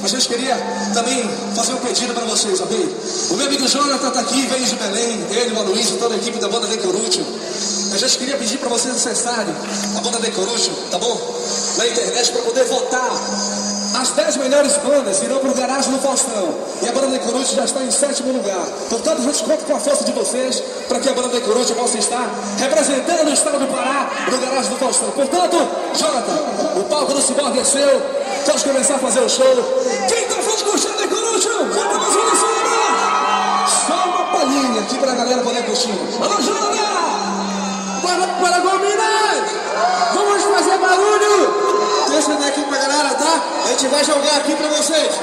A gente queria também fazer um pedido para vocês, ok? O meu amigo Jonathan está aqui, veio de Belém, ele, o Aloysio, toda a equipe da banda De Corúcio. A gente queria pedir para vocês acessarem a banda De Corúcio, tá bom? Na internet, para poder votar. As 10 melhores bandas irão para o Garagem do Faustão. E a banda De Corúcio já está em 7º lugar. Portanto, a gente conta com a força de vocês para que a banda De Corúcio possa estar representando o estado do Pará no Garagem do Faustão. Portanto, Jonathan, o palco do Ciborgue é seu. Pode começar a fazer o show. Quem está afim de curtir De Corúcio? Canta mais uma cima. Só uma palhinha aqui para a galera poder curtir. Alô, Jonathan! Para Gominas! Vamos fazer barulho! Deixa aqui pra galera, tá? A gente vai jogar aqui pra vocês.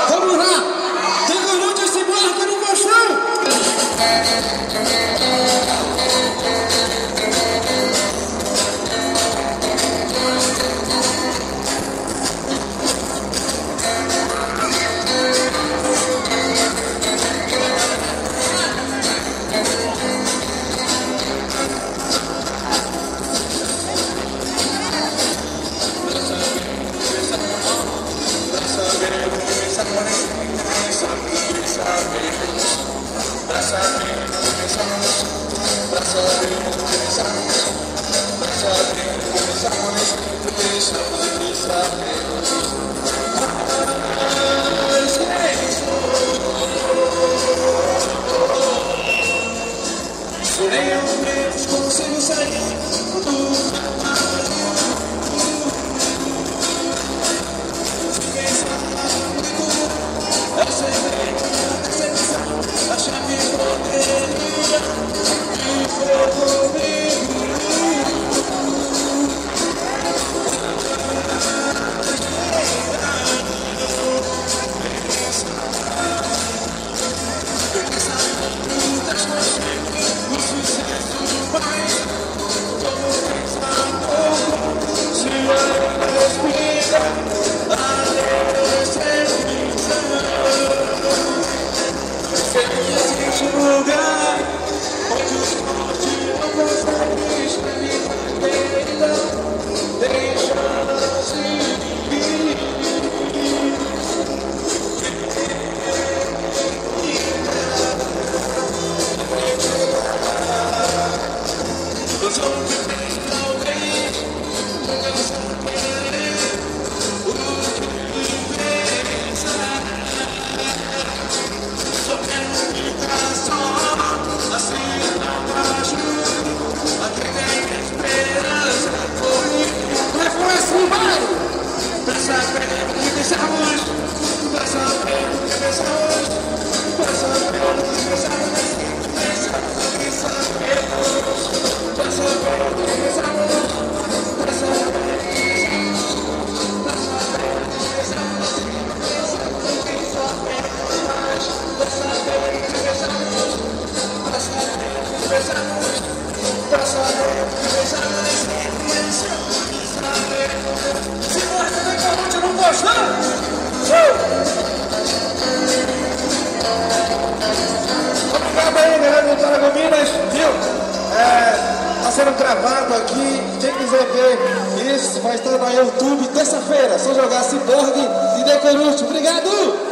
Vamos lá! Tem Corúcio esse barco aqui no colchão! Obrigado aí, galera do Para Gominas, viu? Tá sendo gravado aqui. Quem quiser ver isso, vai estar no YouTube terça-feira. Só jogar Ciborgue e De Corúcio. Obrigado!